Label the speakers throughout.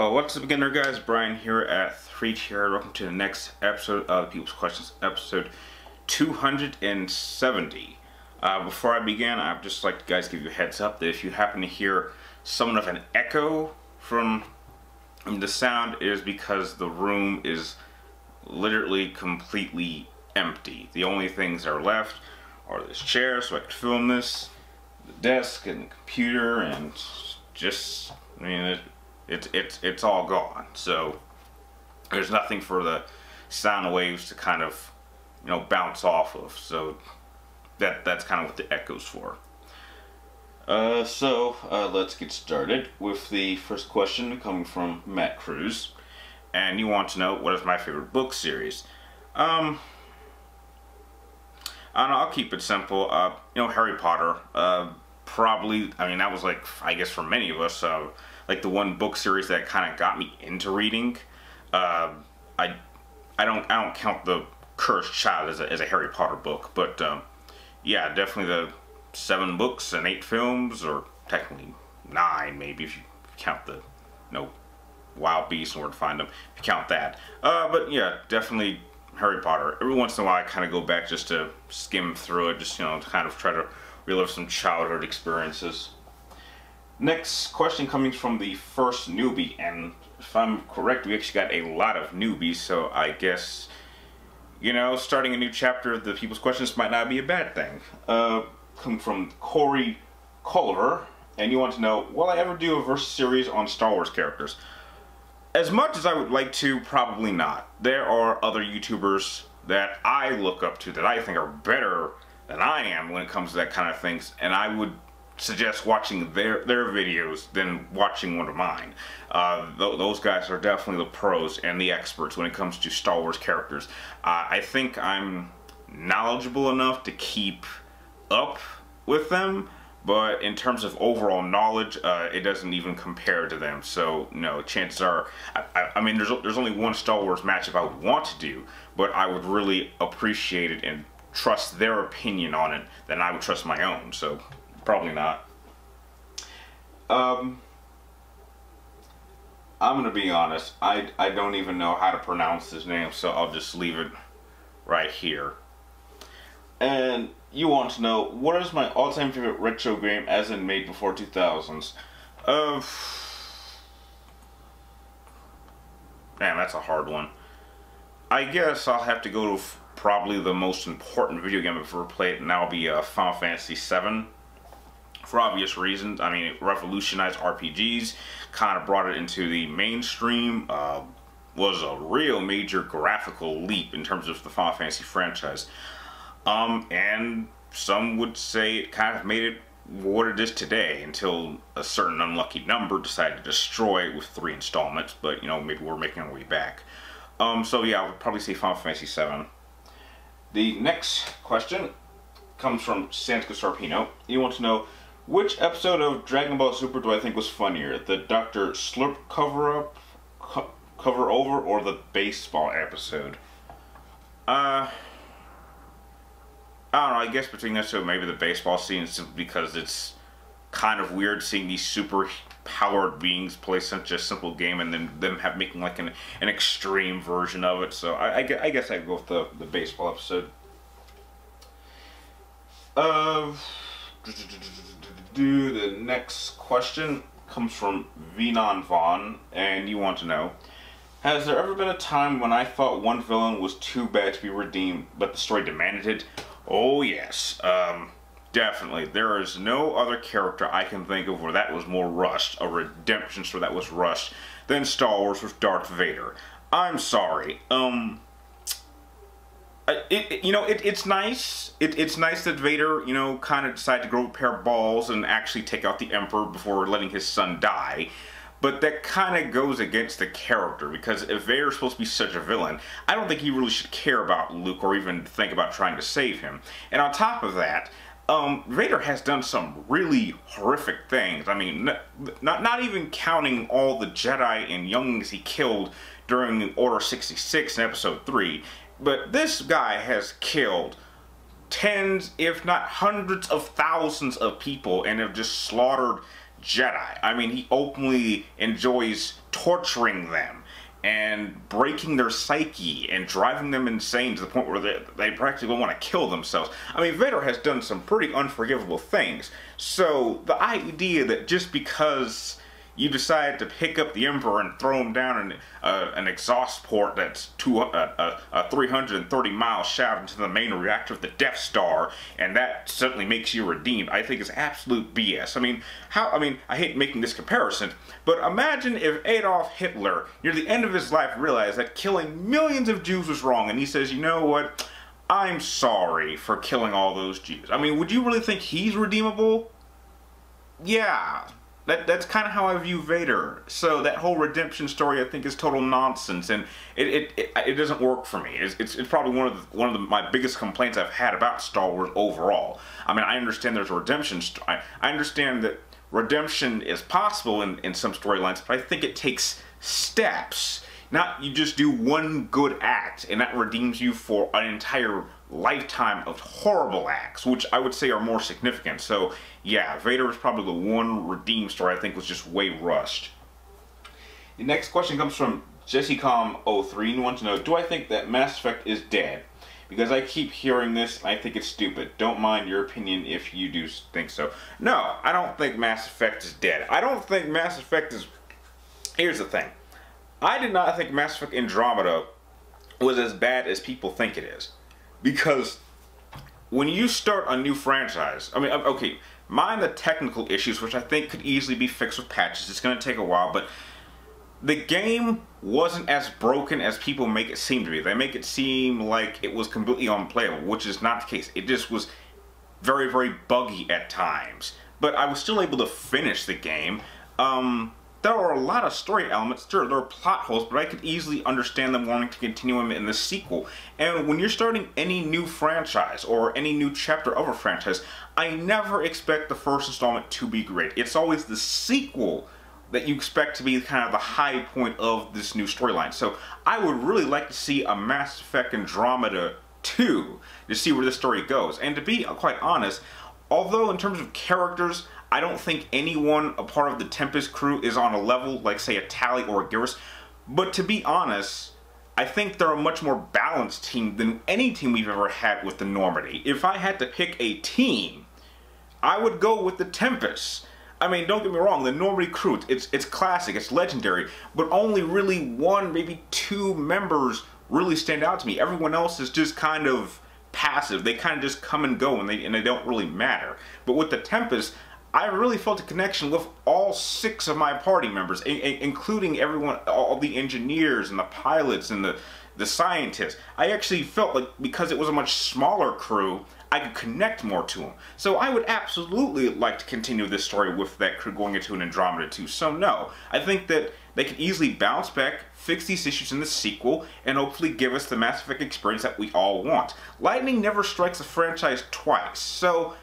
Speaker 1: Well, what's up again there, guys? Brian here at 3Tier. Welcome to the next episode of People's Questions, episode 270. Before I begin, I'd just like to guys give you a heads up that if you happen to hear somewhat of an echo from the sound, it is because the room is literally completely empty. The only things that are left are this chair so I can film this, the desk and the computer, and just, I mean, it's all gone. So there's nothing for the sound waves to kind of, bounce off of. So that's kind of what the echo's for. So let's get started with the first question coming from Matt Cruz, and you want to know what is my favorite book series. I don't know, I'll keep it simple. Harry Potter. Probably, I mean, that was like, I guess for many of us, like the one book series that kind of got me into reading. I don't count the Cursed Child as a Harry Potter book, but yeah, definitely the 7 books and 8 films, or technically 9 maybe if you count the Wild Beasts and Where to Find Them, if you count that. But yeah, definitely Harry Potter. Every once in a while I kind of go back just to skim through it, just to kind of try to relive some childhood experiences. Next question coming from the first newbie, and if I'm correct, we actually got a lot of newbies, so I guess, starting a new chapter of the People's Questions might not be a bad thing. Coming from Koehler, and you want to know, will I ever do a versus series on Star Wars characters? As much as I would like to, probably not. There are other YouTubers that I look up to that I think are better than I am when it comes to that kind of things, and I would suggest watching their videos than watching one of mine. Those guys are definitely the pros and the experts when it comes to Star Wars characters. I think I'm knowledgeable enough to keep up with them, but in terms of overall knowledge, it doesn't even compare to them. So no, chances are, I mean, there's only one Star Wars matchup I would want to do, but I would really appreciate it and trust their opinion on it than I would trust my own. So probably not. I'm gonna be honest, I don't even know how to pronounce his name, so I'll just leave it right here. And you want to know, what is my all-time favorite retro game as in made before 2000s? Man, that's a hard one. I guess I'll have to go to probably the most important video game I've ever played, and that'll be Final Fantasy VII. For obvious reasons. I mean, it revolutionized RPGs, kind of brought it into the mainstream, was a real major graphical leap in terms of the Final Fantasy franchise. And some would say it kind of made it what it is today, until a certain unlucky number decided to destroy it with 3 installments, but maybe we're making our way back. So yeah, I would probably say Final Fantasy VII. The next question comes from Santiago Sarpino. You want to know, which episode of Dragon Ball Super do I think was funnier? The Dr. Slurp cover over, or the baseball episode? I don't know, I guess between those two, maybe the baseball scene, simply because it's kind of weird seeing these super powered beings play such a simple game and then them making like an extreme version of it. So I guess I'd go with the baseball episode. The next question comes from Vinon Vaughn, and you want to know, has there ever been a time when I thought one villain was too bad to be redeemed, but the story demanded it? Oh yes, definitely. There is no other character I can think of where that was more rushed, a redemption story that was rushed, than Star Wars with Darth Vader. I'm sorry. It's nice. It's nice that Vader, kind of decided to grow a pair of balls and actually take out the Emperor before letting his son die. But that kind of goes against the character, because if Vader's supposed to be such a villain, I don't think he really should care about Luke or even think about trying to save him. And on top of that, Vader has done some really horrific things. I mean, not even counting all the Jedi and younglings he killed during Order 66 in Episode 3. But this guy has killed tens, if not hundreds of thousands of people, and have just slaughtered Jedi. I mean, he openly enjoys torturing them and breaking their psyche and driving them insane to the point where they practically want to kill themselves. I mean, Vader has done some pretty unforgivable things. So the idea that just because you decide to pick up the Emperor and throw him down an exhaust port that's 330-mile shaft into the main reactor of the Death Star, and that suddenly makes you redeemed, I think is absolute BS. I mean, I hate making this comparison, but imagine if Adolf Hitler, near the end of his life, realized that killing millions of Jews was wrong, and he says, you know what, I'm sorry for killing all those Jews. I mean, would you really think he's redeemable? Yeah. That's kind of how I view Vader. So that whole redemption story, I think, is total nonsense, and it doesn't work for me. It's probably one of my biggest complaints I've had about Star Wars overall. I mean, I understand there's a redemption. I understand that redemption is possible in some storylines, but I think it takes steps. Not you just do one good act and that redeems you for an entire lifetime of horrible acts, which I would say are more significant. So yeah, Vader is probably the one redeemed story I think was just way rushed. The next question comes from JesseCom03 and wants to know, do I think that Mass Effect is dead? Because I keep hearing this and I think it's stupid. Don't mind your opinion if you do think so. No, I don't think Mass Effect is dead. I don't think Mass Effect is... Here's the thing. I did not think Mass Effect Andromeda was as bad as people think it is. Because when you start a new franchise, I mean, okay, mind the technical issues, which I think could easily be fixed with patches. It's going to take a while, but the game wasn't as broken as people make it seem to be. They make it seem like it was completely unplayable, which is not the case. It just was very, very buggy at times. But I was still able to finish the game. There are a lot of story elements, sure, there are plot holes, but I could easily understand them wanting to continue them in the sequel. And when you're starting any new franchise, or any new chapter of a franchise, I never expect the first installment to be great. It's always the sequel that you expect to be kind of the high point of this new storyline. So I would really like to see a Mass Effect Andromeda 2 to see where this story goes. And to be quite honest, although in terms of characters, I don't think anyone a part of the Tempest crew is on a level like, say, a Tali or a Garrus. But to be honest, I think they're a much more balanced team than any team we've ever had with the Normandy. If I had to pick a team, I would go with the Tempest. I mean, don't get me wrong, the Normandy crew, it's classic, it's legendary, but only really one, maybe two members really stand out to me. Everyone else is just kind of passive. They kind of just come and go, and they don't really matter. But with the Tempest, I really felt a connection with all 6 of my party members, including everyone, all the engineers and the pilots and the scientists. I actually felt like, because it was a much smaller crew, I could connect more to them. So I would absolutely like to continue this story with that crew going into an Andromeda 2. So no, I think that they could easily bounce back, fix these issues in the sequel, and hopefully give us the Mass Effect experience that we all want. Lightning never strikes a franchise twice, so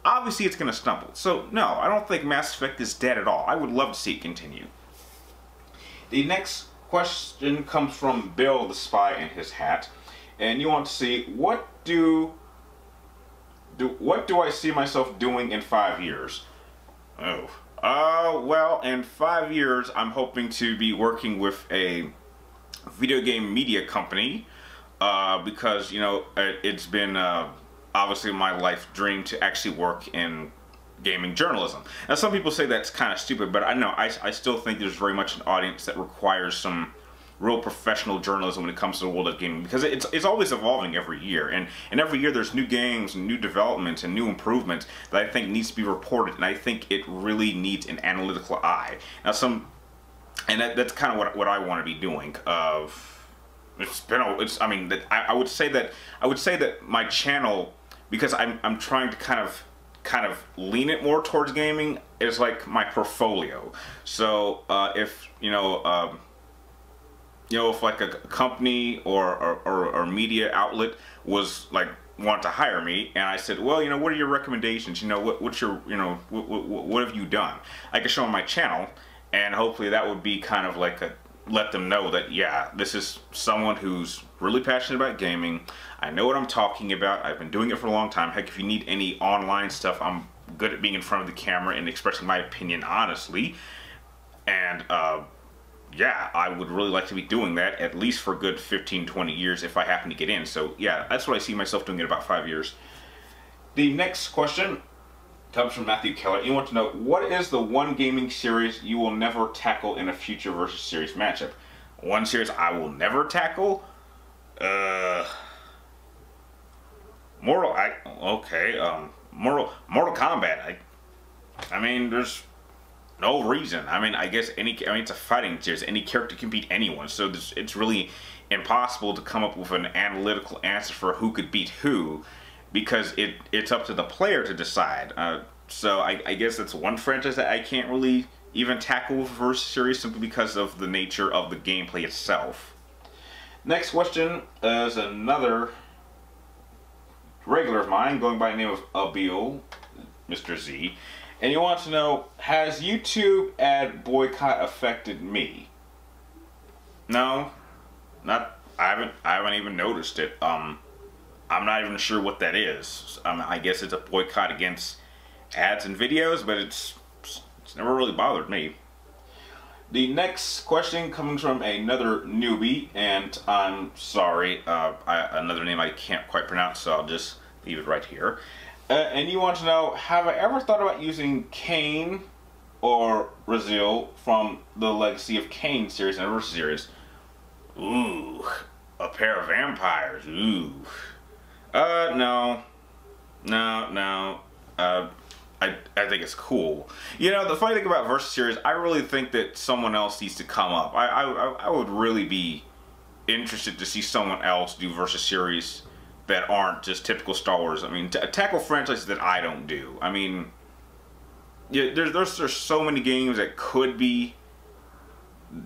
Speaker 1: obviously it's going to stumble. So no, I don't think Mass Effect is dead at all. I would love to see it continue. The next question comes from Bill the Spy in his hat, and you want to see, what do I see myself doing in 5 years? Well, in 5 years, I'm hoping to be working with a video game media company, because, you know, it's been obviously my life dream to actually work in gaming journalism. Now, some people say that's kind of stupid, but I know I still think there's very much an audience that requires some real professional journalism when it comes to the world of gaming, because it's always evolving every year, and every year there's new games and new developments and new improvements that I think needs to be reported, and I think it really needs an analytical eye. Now that's kind of what I want to be doing. I would say that my channel, because I'm trying to kind of lean it more towards gaming, is like my portfolio. So if if like a company or media outlet was like want to hire me, and I said, well, what are your recommendations? What's your, what have you done? I could show them my channel, and hopefully that would be kind of like let them know that, yeah, this is someone who's really passionate about gaming. I know what I'm talking about. I've been doing it for a long time. Heck, if you need any online stuff, I'm good at being in front of the camera and expressing my opinion honestly. And yeah, I would really like to be doing that at least for a good 15-20 years if I happen to get in. So yeah, that's what I see myself doing in about 5 years. The next question comes from Matthew Keller. You want to know, what is the one gaming series you will never tackle in a future versus series matchup? One series I will never tackle? Mortal Kombat. I mean, there's no reason. I mean, I guess it's a fighting series. Any character can beat anyone, so it's really impossible to come up with an analytical answer for who could beat who, because it's up to the player to decide. So I guess it's one franchise that I can't really even tackle with versus series simply because of the nature of the gameplay itself. Next question is another regular of mine, going by the name of Abil, Mr. Z. And you want to know, has YouTube ad boycott affected me? No, I haven't even noticed it. I'm not even sure what that is. I guess it's a boycott against ads and videos, but it's never really bothered me. The next question comes from another newbie, and I'm sorry, another name I can't quite pronounce, so I'll just leave it right here. And you want to know, have I ever thought about using Kain or Razil from the Legacy of Kain series and Anniversary series? Ooh, a pair of vampires. Ooh. No. I think it's cool. You know, the funny thing about Versus series, I really think that someone else needs to come up. I would really be interested to see someone else do Versus series that aren't just typical Star Wars. I mean, tackle franchises that I don't do. I mean, yeah, there's so many games that could be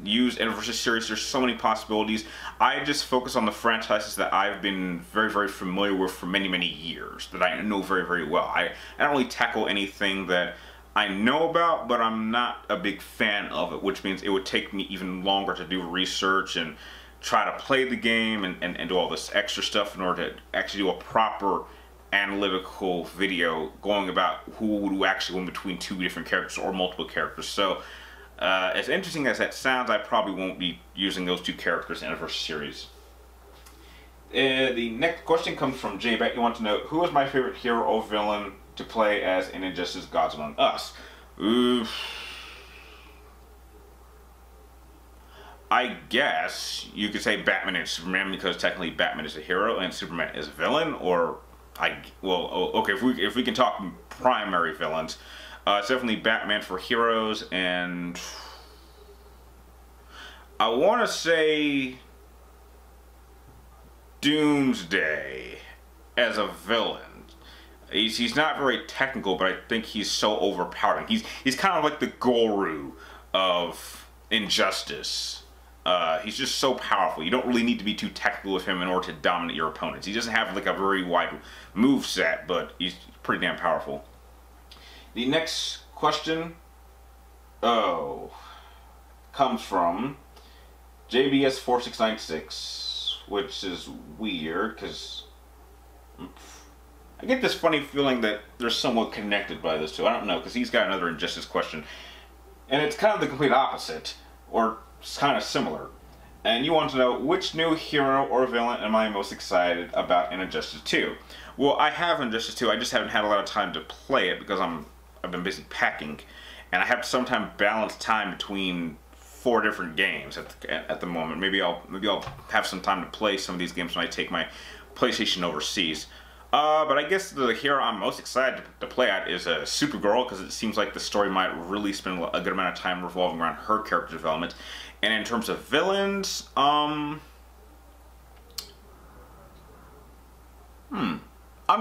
Speaker 1: used in a Versus series. There's so many possibilities. I just focus on the franchises that I've been very, very familiar with for many, many years, that I know very, very well. I don't really tackle anything that I know about, but I'm not a big fan of it, which means it would take me even longer to do research and try to play the game and do all this extra stuff in order to actually do a proper analytical video going about who would actually win between two different characters or multiple characters. So as interesting as that sounds, I probably won't be using those two characters in a Versus series. The next question comes from J-Bet. You want to know, who is my favorite hero or villain to play as in Injustice Gods Among Us? I guess you could say Batman and Superman, because technically Batman is a hero and Superman is a villain. Or okay, if we can talk primary villains, it's definitely Batman for heroes, and I want to say Doomsday as a villain. He's not very technical, but I think he's so overpowering. He's kind of like the Goru of Injustice. He's just so powerful. You don't really need to be too technical with him in order to dominate your opponents. He doesn't have like a very wide move set, but he's pretty damn powerful. The next question, comes from JBS4696, which is weird because I get this funny feeling that they're somewhat connected by this too. I don't know, because he's got another Injustice question, and it's kind of the complete opposite, or it's kind of similar. And you want to know, which new hero or villain am I most excited about in Injustice 2? Well, I have Injustice 2, I just haven't had a lot of time to play it because I've been busy packing, and I have to sometimes balance time between 4 different games at the moment. Maybe I'll have some time to play some of these games when I take my PlayStation overseas. But I guess the hero I'm most excited to play at is Supergirl, because it seems like the story might really spend a good amount of time revolving around her character development. And in terms of villains, I'm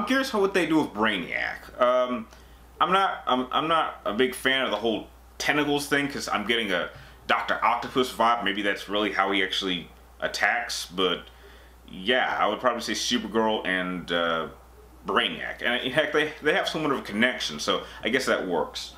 Speaker 1: curious what they do with Brainiac. I'm not a big fan of the whole tentacles thing, because I'm getting a Dr. Octopus vibe. Maybe that's really how he actually attacks, but yeah, I would probably say Supergirl and Brainiac. And in fact, they have somewhat of a connection, so I guess that works.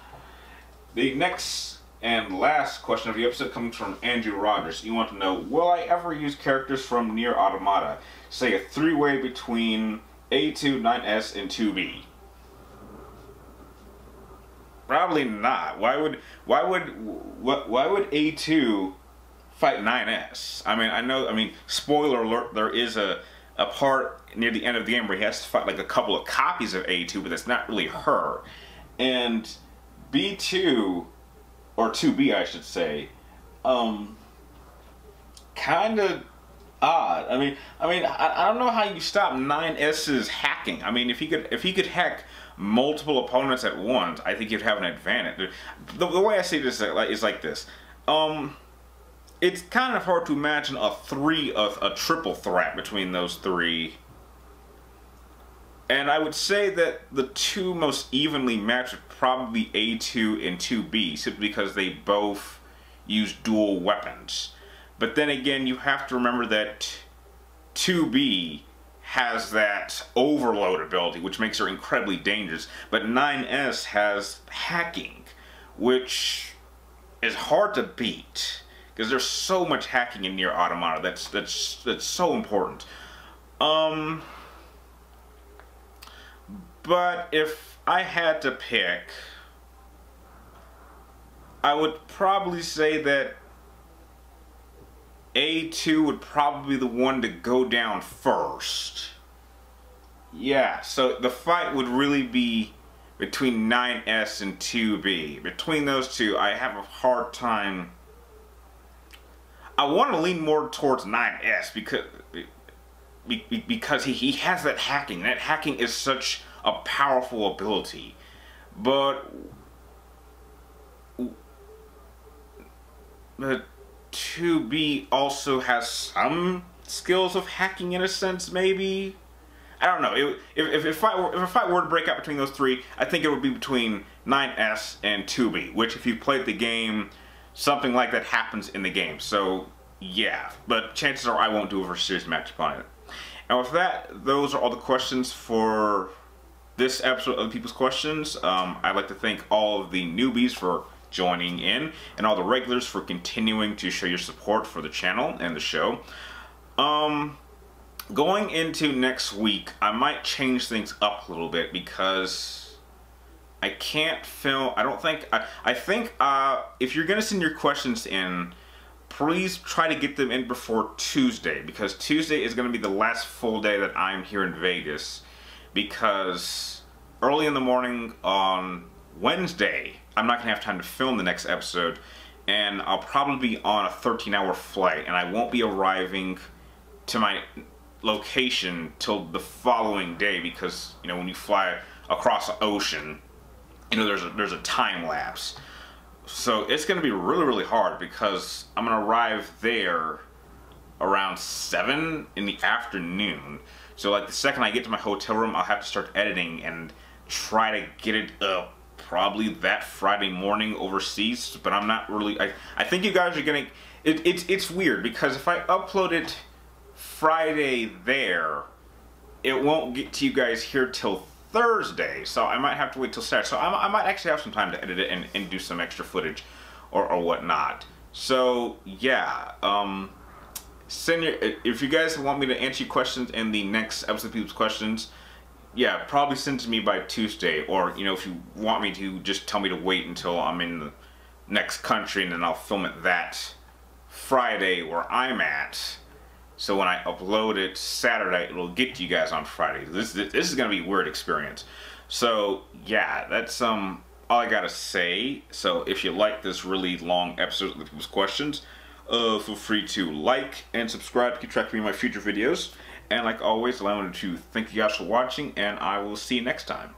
Speaker 1: The next and last question of the episode comes from Andrew Rogers. You want to know, will I ever use characters from Nier Automata? Say a 3-way between A2, 9S, and 2B. Probably not. Why would A2 fight 9S? I mean, I know. I mean, spoiler alert. There is a part near the end of the game where he has to fight like a couple of copies of A2, but that's not really her. And B2 or 2B, I should say, kind of odd. I mean, I don't know how you stop 9S's hacking. I mean, if he could hack multiple opponents at once, I think you'd have an advantage. The way I see this is like this. It's kind of hard to imagine a triple threat between those three. And I would say that the two most evenly matched would probably be A2 and 2B, simply because they both use dual weapons. But then again, you have to remember that 2B has that overload ability, which makes her incredibly dangerous. But 9S has hacking, which is hard to beat, because there's so much hacking in Nier Automata. That's so important. But if I had to pick, I would probably say that A2 would probably be the one to go down first. Yeah, so the fight would really be between 9S and 2B. Between those two, I have a hard time. I want to lean more towards 9S because he has that hacking. That hacking is such a powerful ability. But 2B also has some skills of hacking in a sense, maybe? I don't know. If a fight were to break out between those three, I think it would be between 9S and 2B, which if you played the game, something like that happens in the game. So, yeah. But chances are I won't do a series match upon it. And with that, those are all the questions for this episode of People's Questions. I'd like to thank all of the newbies for joining in, and all the regulars for continuing to show your support for the channel and the show. Going into next week, I might change things up a little bit because I can't film. I think if you're gonna send your questions in, please try to get them in before Tuesday, because Tuesday is gonna be the last full day that I'm here in Vegas, because early in the morning on Wednesday, I'm not going to have time to film the next episode, and I'll probably be on a 13-hour flight, and I won't be arriving to my location till the following day, because, you know, when you fly across the ocean, you know, there's a time lapse. So it's going to be really, really hard, because I'm going to arrive there around 7 in the afternoon. So, like, the second I get to my hotel room, I'll have to start editing and try to get it up probably that Friday morning overseas. But I'm not really. I think you guys are gonna. It's weird, because if I upload it Friday there, it won't get to you guys here till Thursday. So I might have to wait till Saturday. So I might actually have some time to edit it and do some extra footage or whatnot. So yeah. If you guys want me to answer your questions in the next episode of People's Questions, yeah, probably send it to me by Tuesday. Or, you know, if you want me to, just tell me to wait until I'm in the next country, and then I'll film it that Friday where I'm at. So when I upload it Saturday, it'll get to you guys on Friday. This is gonna be a weird experience. So yeah, that's all I gotta say. So if you like this really long episode of People's Questions, feel free to like and subscribe to keep track of me in my future videos. And like always, I wanted to thank you guys for watching, and I will see you next time.